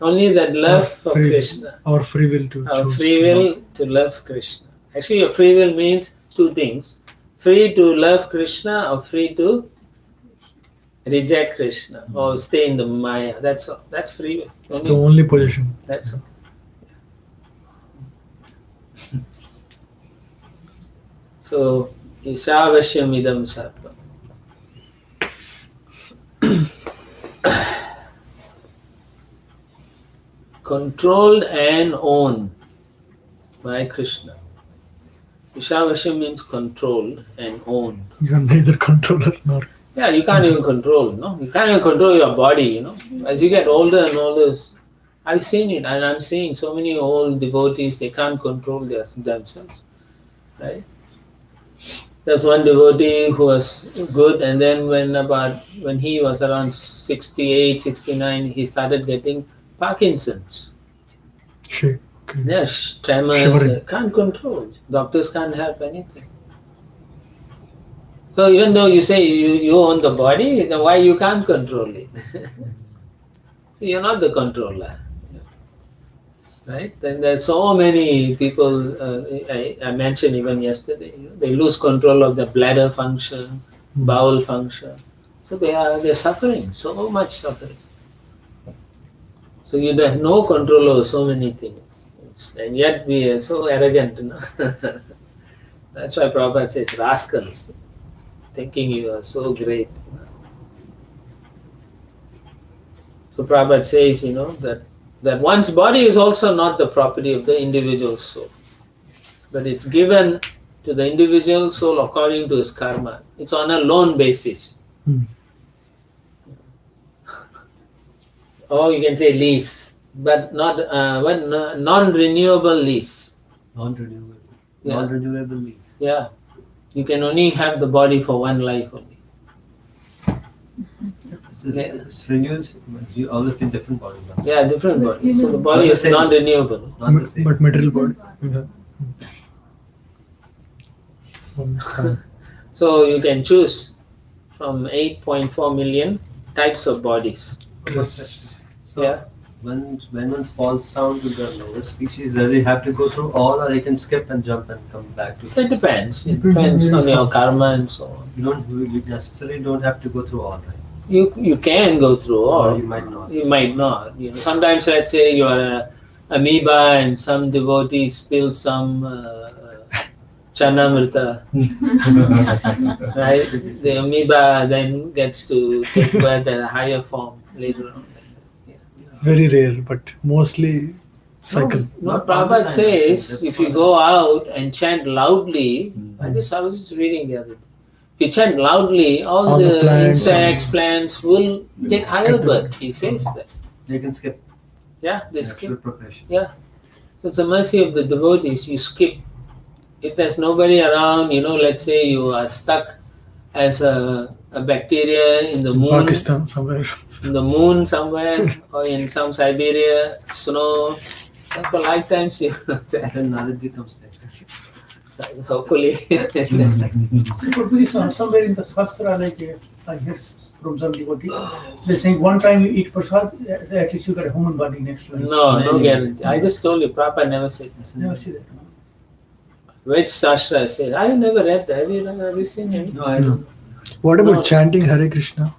A: Only that love for Krishna.
C: Our free will to
A: Our
C: choose.
A: free will to love Krishna. Actually, your free will means two things: free to love Krishna or free to reject Krishna or stay in the Maya. That's all. That's free will.
C: It's the only position.
A: That's all. So, Ishavashyam idam sarvam. Controlled and owned by Krishna. Ishavashyam means controlled and owned.
C: You are neither controller nor.
A: Yeah, you can't even control, no? You can't even control your body, you know? As you get older and older, I've seen it, and I'm seeing so many old devotees, they can't control themselves, right? There's one devotee who was good, and then when he was around 68, 69, he started getting Parkinson's.
C: Shake.
A: Yes, tremors,
C: Shivering.
A: can't control. Doctors can't help anything. So even though you say you own the body, then why you can't control it? So you're not the controller, right? Then there's so many people, I mentioned even yesterday, they lose control of the bladder function, bowel function. So they're suffering, so much suffering. So you have no control over so many things. And yet we are so arrogant, you know. That's why Prabhupada says rascals, thinking you are so great. So Prabhupada says, you know, that one's body is also not the property of the individual soul, but it's given to the individual soul according to his karma. It's on a loan basis. Or you can say lease, but not non-renewable lease.
E: Non-renewable.
A: Yeah.
E: Non-renewable lease.
A: Yeah, you can only have the body for one life only.
E: This renews, you always get different bodies. Now.
A: Yeah, different body. So the
E: Not
A: body
E: the
A: is
E: same.
A: non-renewable.
E: Not the same.
C: But material body. Yeah. One time.
A: So you can choose from 8.4 million types of bodies.
C: Yes.
E: So
A: Yeah.
E: when one falls down to the lowest species, does he have to go through all, or he can skip and jump and come back to?
A: It depends. It
C: Depends on
A: depends
C: where
A: on
C: you
A: your
C: fall.
A: karma and so on.
E: You necessarily don't have to go through all, right?
A: You can go through
E: Or
A: all.
E: you might not.
A: You might not. You know, sometimes let's say you are a amoeba and some devotee spills some chanamrita, right? The amoeba then gets to take birth at a higher form. later on.
C: Very rare, but mostly cycle.
A: No,
E: Not all the
A: Prabhupada
E: time,
A: says
E: that's
A: if you
E: what
A: go out and chant loudly, I was just reading the other day. If you chant loudly, all
C: All the
A: the
C: plants
A: insects,
C: and-
A: plants will take higher
C: Get the-
A: birth. He says that.
E: They can skip
A: Yeah, they
E: actual
A: skip.
E: progression.
A: Yeah. So it's the mercy of the devotees. You skip. If there's nobody around, let's say you are stuck as a bacteria in the
C: In
A: moon,
C: Pakistan somewhere.
A: in the moon somewhere, or in some Siberia snow. And for lifetimes,
E: Then knowledge becomes there.
A: hopefully.
I: So could be somewhere in the Shastra, like I heard from some devotee, they're saying one time you eat prasad, at least you get a human body next life.
A: No guarantee. I just told you, Prabhupada never said.
I: Never see that.
A: Which Shastra says? I have never read that. Have you seen any?
E: No, I don't.
C: What about
A: No.
C: chanting Hare Krishna?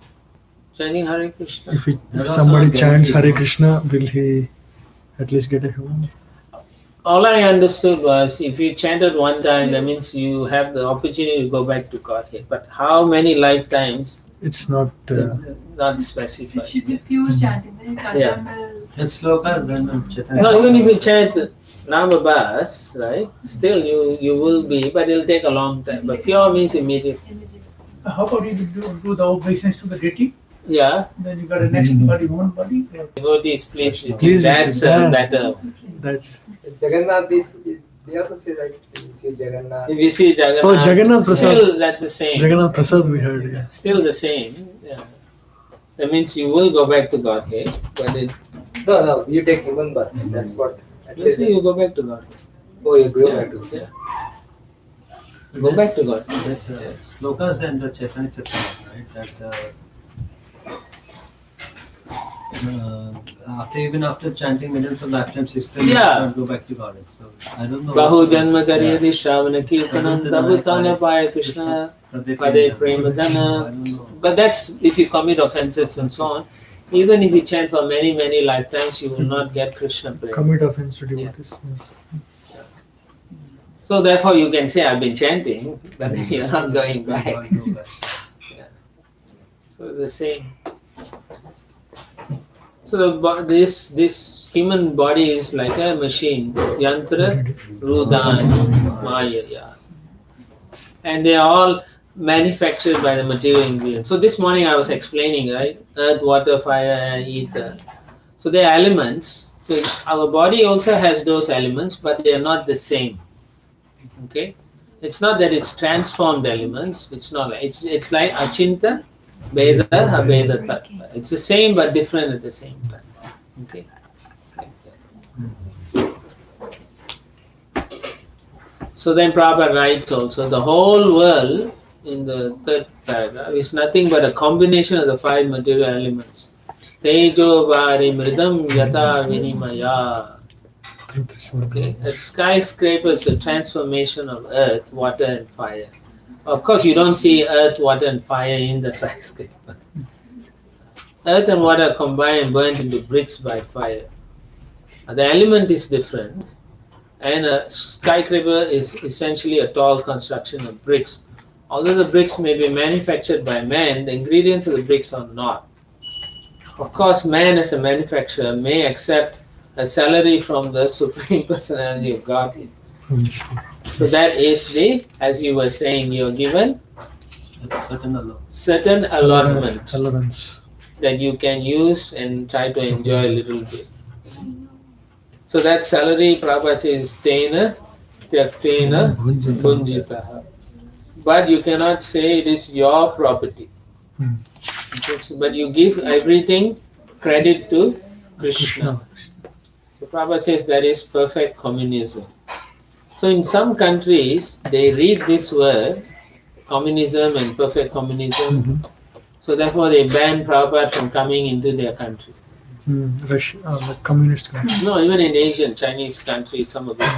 A: Chanting Hare Krishna.
C: If
E: That's
C: somebody
E: also not
C: chants
E: guaranteed.
C: Hare Krishna, will he at least get a human?
A: All I understood was if you chanted one time, that means you have the opportunity to go back to Godhead. But how many lifetimes?
C: It's not.
A: It's not specified.
G: It should be pure chanting.
E: And slokas when Chaitanya.
A: No, even if you chant Namabhas, right? Still you will be, but it'll take a long time. But pure means immediate.
I: How about you do the obeisance to the deity?
A: Yeah,
I: Then you got a next body, human body.
A: devotees pleased with
C: Pleased
A: it.
C: with
A: That's
C: it, yeah.
A: better.
C: That's.
J: Jagannath is, they also say that in Sri Jagannath.
A: If you see Jagannath,
C: Oh, Jagannath Prasad.
A: still that's the same.
C: Jagannath Prasad we heard. Yeah.
A: Still the same. Yeah. That means you will go back to Godhead, but it,
J: No, you take human birth. That's what. At
A: let's
J: least
A: say you go back to Godhead.
J: oh, you go
A: Yeah,
J: back to.
A: yeah. Go back to Godhead.
E: That slokas and the Chaitanya Chaitanya, right? That after chanting millions of lifetimes, you still
A: Yeah.
E: can't go back to God. So I don't know.
A: Bahu
E: what's the-
A: janma kariyadi shravana kirtanam tabutana paya Krishna pade premadana. But that's if you commit offenses and so on. Even if you chant for many, many lifetimes, you will not get Krishna prema.
C: Commit offense to devotees. Yes.
A: So therefore you can say I've been chanting, but then you're not going back.
E: Go back.
A: So the same. So this human body is like a machine, yantra, rudani, maya, yeah. And they are all manufactured by the material ingredients. So this morning I was explaining, right? Earth, water, fire, and ether. So they are elements. So our body also has those elements, but they are not the same. Okay? It's not that it's transformed elements. It's not like it's like achinta, Veda, Abeda Tattva. It's the same but different at the same time. Okay? So then Prabhupada writes also, the whole world in the third paragraph is nothing but a combination of the five material elements. Tejo Vari Mridam Yata Vinimaya. Okay? A skyscraper is a transformation of earth, water and fire. Of course, you don't see earth, water, and fire in the skyscraper. Earth and water are combined and burnt into bricks by fire. The element is different, and a skyscraper is essentially a tall construction of bricks. Although the bricks may be manufactured by man, the ingredients of the bricks are not. Of course, man as a manufacturer may accept a salary from the Supreme Personality of Godhead. So that is as you were saying, you are given certain allotment
C: Allowance.
A: that you can use and try to enjoy a little bit. So that salary, Prabhupada says, tena, tyaktena, bhunjitaha. But you cannot say it is your property. But you give everything credit to Krishna. So Prabhupada says that is perfect communism. So in some countries, they read this word, communism and perfect communism. So therefore they ban Prabhupada from coming into their country.
C: Russia, the communist country.
A: No, even in Asian, Chinese countries, some of these.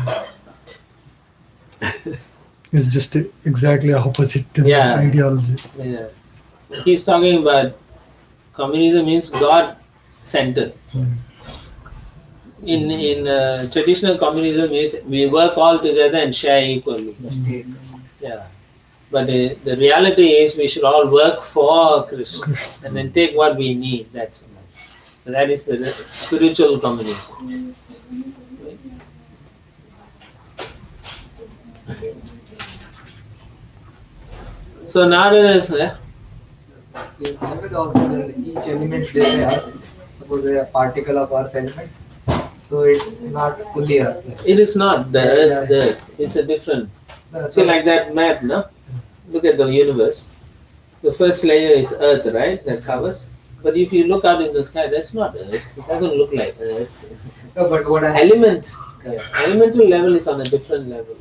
C: It's just exactly opposite to
A: Yeah.
C: the ideology.
A: Yeah. He's talking about communism means God-centered. In traditional communism is we work all together and share equally. Yeah. But the reality is we should all work for Krishna and then take what we need. That's enough. That is the spiritual combination. So nowadays,
J: See, Ayurveda also there's each element they say earth. Suppose they are particle of earth element. So it's not fully earth.
A: it is not the
J: Yeah,
A: earth,
J: yeah.
A: the earth. It's a different.
J: No,
A: See, like that map, no? Look at the universe. The first layer is earth, right? That covers. But if you look out in the sky, that's not earth. It doesn't look like earth.
J: no, but what I
A: Element, elemental level is on a different level.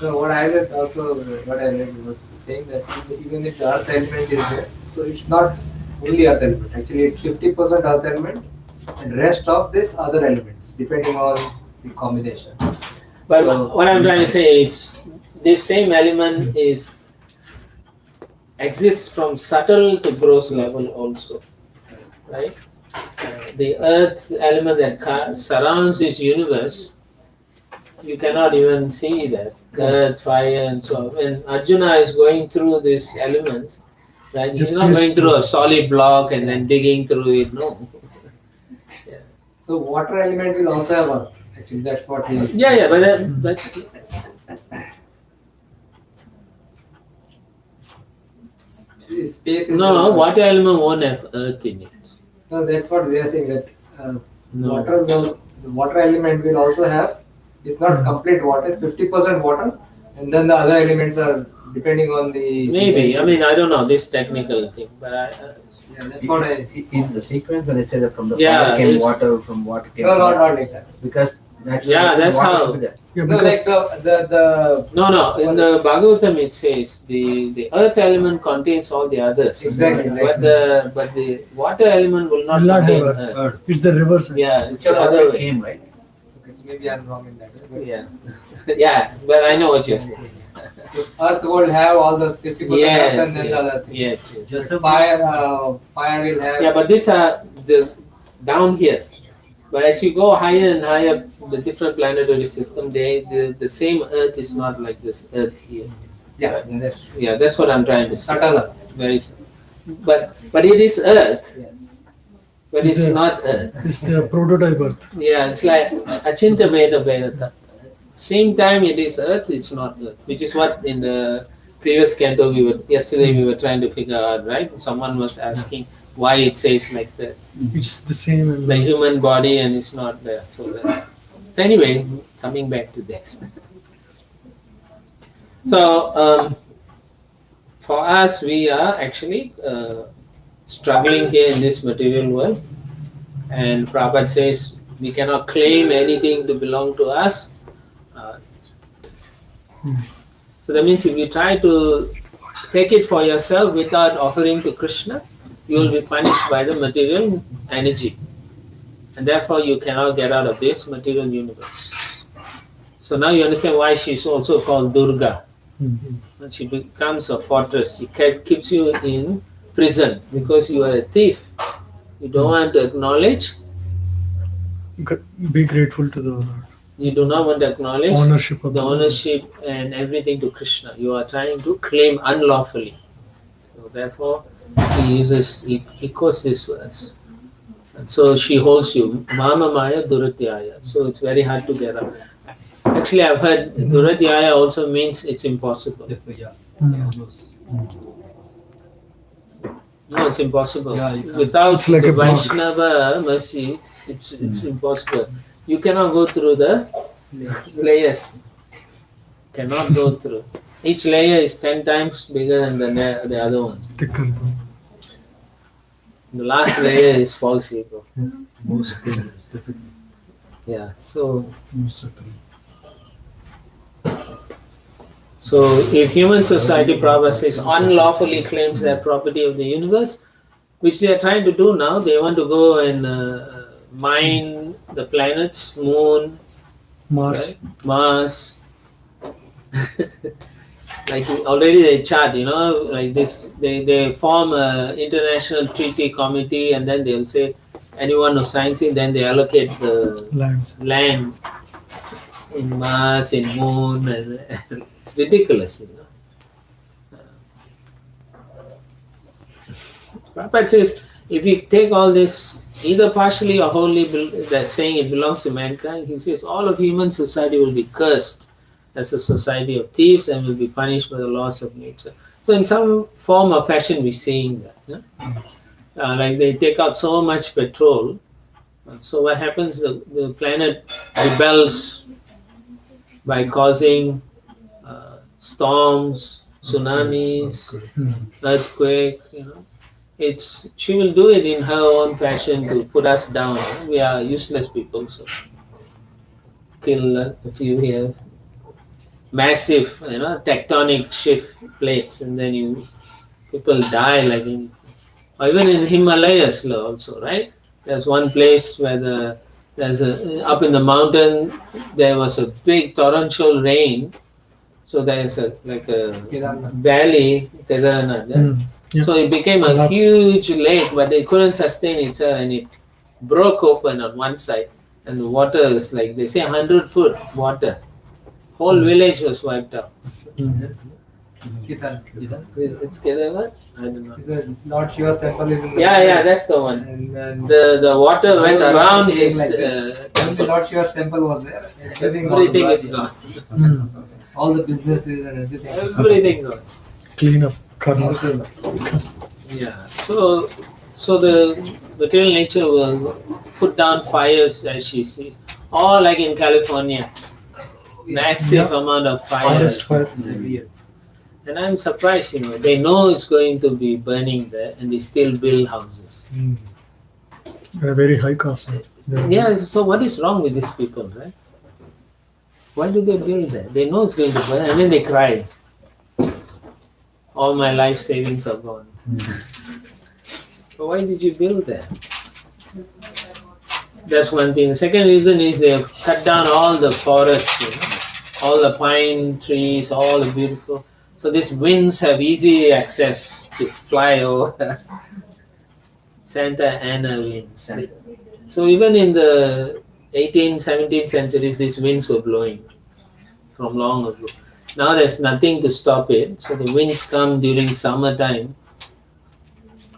J: no, what I read also what I read was saying that even if the earth element is there, so it's not only earth element. Actually, it's 50% earth element, and rest of this other elements depending on the combinations.
A: But
J: So-
A: what I'm trying to say is, this same element exists from subtle to gross level also, right? The earth element that surrounds this universe, you cannot even see that. Earth, fire, and so on. When Arjuna is going through these elements, right? He's
C: Just
A: not going
C: pierced
A: through a solid block and then digging through it. No.
J: So water element will also have earth. Actually, that's what he.
A: Yeah, but that's
J: Space is
A: no. Water element won't have earth in it.
J: No, that's what they are saying that
A: No.
J: the water element will also have. It's not complete water. It's 50% water, and then the other elements are depending on the.
A: Maybe. I mean, I don't know this technical thing, but
J: Yeah, that's what I.
B: Is the sequence when they say that from the
A: Yeah,
B: fire came
A: it's-
B: water, from water came
J: No,
B: fire?
J: not like that.
B: Because naturally
A: Yeah, that's
B: water
A: how-
B: should be there.
C: Yeah,
J: No,
C: because
J: like the
A: No. In the Bhagavatam, it says the earth element contains all the others.
J: Exactly,
A: But the water element will not
C: Will not
A: contain
C: have
A: earth.
C: it's the reverse.
A: Yeah, it's the
B: Whichever
A: other
B: order it
A: way.
B: came, right?
J: okay, so maybe I'm wrong in that. But
A: Yeah, yeah. But I know what you're saying.
J: so Earth will have all those 50% earth and then the other things.
A: yes.
E: Joseph,
J: Fire will have.
A: Yeah, but these are the down here. But as you go higher and higher, the different planetary system, the same Earth is not like this Earth here.
J: Yeah, that's
A: Yeah, that's what I'm trying to say.
J: subtle earth.
A: Very subtle. But it is Earth,
J: Yes.
A: but it's not Earth.
C: It's the prototype Earth.
A: Yeah, it's like Achinta Veda Vedata. Same time it is Earth, it's not Earth, which is what in the previous canto yesterday we were trying to figure out, right? Someone was asking why it says like that.
C: It's the same. And
A: The human body and it's not there. So anyway, coming back to this. So for us, we are actually struggling here in this material world, and Prabhupada says we cannot claim anything to belong to us. So that means if you try to take it for yourself without offering to Krishna, you will be punished by the material energy. And therefore you cannot get out of this material universe. So now you understand why she's also called Durga. And she becomes a fortress. She keeps you in prison because you are a thief. You don't want to acknowledge.
C: be grateful to the Lord.
A: You do not want to acknowledge
C: Ownership of
A: the ownership and everything to Krishna. You are trying to claim unlawfully. So therefore, he quotes this verse. And so she holds you. Mama Maya Duratyaya. So it's very hard to get out. Actually, I've heard Duratyaya also means it's impossible.
E: yeah,
C: Mm.
E: close.
A: No, it's impossible.
E: Yeah, you can't.
A: Without
C: It's like
A: the
C: a block.
A: Vaishnava mercy, it's impossible. You cannot go through the layers. Cannot go through. Each layer is 10 times bigger than the other ones.
C: Thicker.
A: The last layer is false ego.
E: Most dangerous, difficult.
A: Yeah. So if human society, Prabhupada says, unlawfully claims that property of the universe, which they are trying to do now, they want to go and mine the planets, moon,
C: Mars.
A: right? Mars. Like already they chart, like this, they form an international treaty committee and then they'll say anyone who signs it, then they allocate the
C: Lands.
A: land in Mars, in moon, and it's ridiculous, Prabhupada says, if you take all this either partially or wholly, that saying it belongs to mankind. He says all of human society will be cursed as a society of thieves and will be punished by the laws of nature. So in some form or fashion, we're seeing that. Like they take out so much petrol. So what happens? The planet rebels by causing storms, tsunamis, earthquake. She will do it in her own fashion to put us down. We are useless people, so kill a few here. Massive, tectonic shift plates, and then people die like anything. Or even in Himalayas also, right? There's one place where up in the mountain there was a big torrential rain. So there's a valley, Kedarnath.
C: Yeah.
A: So it became a huge lake, but it couldn't sustain itself, and it broke open on one side, and the water is like they say 100-foot water. Whole village was wiped out. It's Kedarnath? I don't know.
J: The Lord Shiva's temple is in the
A: Yeah, that's the one.
J: And then
A: The water went around his
J: like this. Only
A: temple.
J: Lord Shiva's temple was there.
A: Everything is gone.
J: All the businesses and everything.
A: Everything gone.
C: Clean up, karma.
A: Yeah. So the material nature will put down fires as she sees. Or like in California, massive amount of fire.
C: Forest fire.
A: And I'm surprised, they know it's going to be burning there, and they still build houses.
C: At a very high cost.
A: Yeah. So what is wrong with these people, right? Why do they build there? They know it's going to burn, and then they cry. All my life savings are gone. So why did you build there? That's one thing. The second reason is they have cut down all the forests, all the pine trees, all the beautiful. So these winds have easy access to fly over. Santa Ana winds. So even in the 18th, 17th centuries, these winds were blowing from long ago. Now there's nothing to stop it. So the winds come during summertime.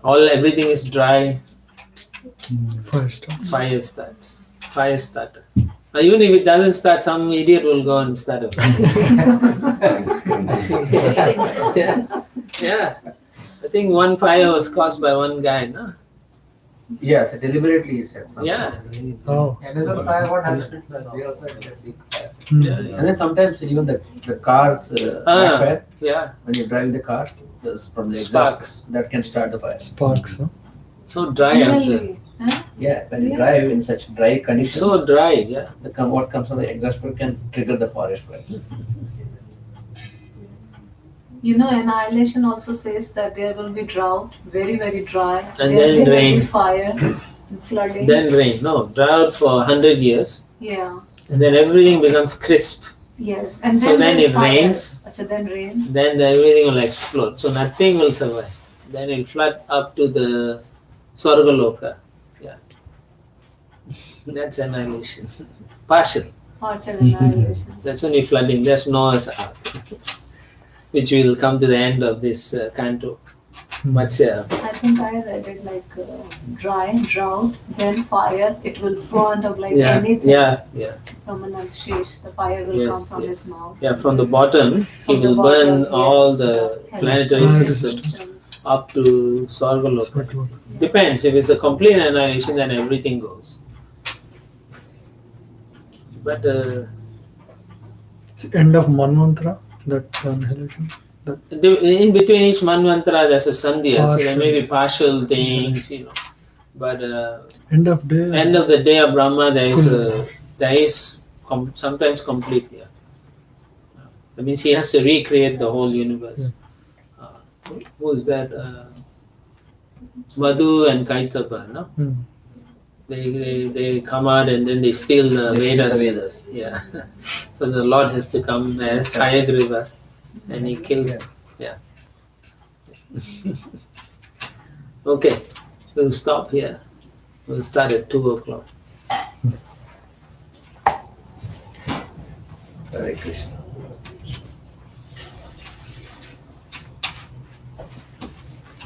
A: Everything is dry. Fire starts. Fire starter. Now, even if it doesn't start, some idiot will go and start it. Yeah. I think one fire was caused by one guy, no?
B: Yes, deliberately he said something.
A: Yeah.
C: Oh.
J: Amazon fire, what happened? They also had a big fire.
B: And then sometimes even the cars backfire.
A: Yeah.
B: When you drive the car, from the
A: Sparks.
B: exhaust, that can start the fire.
C: Sparks, huh?
A: So dry out there.
D: Really? Huh?
B: Yeah, when you drive in such dry conditions,
A: So dry, yeah.
B: what comes from the exhaust can trigger the forest fire.
D: Annihilation also says that there will be drought, very, very dry.
A: And
D: there
A: then
D: will
A: rain.
D: be fire, and flooding.
A: Then rain. No, drought for 100 years.
D: Yeah.
A: And then everything becomes crisp.
D: Yes. And
A: So then
D: there's
A: it
D: fire.
A: rains.
D: So then rain.
A: Then everything will explode. So nothing will survive. Then it'll flood up to the Swargaloka. Yeah. That's annihilation. Partial.
D: Partial annihilation.
A: That's only flooding. There's Noah's Ark, which will come to the end of this canto. Much.
D: I think I read it like dry, drought, then fire. It will burn up like anything.
A: Yeah.
D: From an sheesh, the fire will come from his mouth.
A: Yeah, from the bottom, he
D: From the
A: will
D: bottom,
A: burn all
D: yes,
A: the
D: the
A: planetary
C: systems.
A: systems up to Swargaloka. Depends. If it's a complete annihilation, then everything goes. But
C: It's the end of Manvantra, that annihilation.
A: in between each manvantara, there's a sandhya, so there may be
C: Partial.
A: partial things, But
C: End of day.
A: end of the day of Brahma, there is sometimes complete. Yeah. That means he has to recreate the whole universe. Who's that? Madhu and Kaitapa, no? They come out and then they steal the Vedas. Yeah. So the Lord has to come as Hayagriva and he kills. Yeah. Okay, we'll stop here. We'll start at 2 o'clock.
B: Hare Krishna.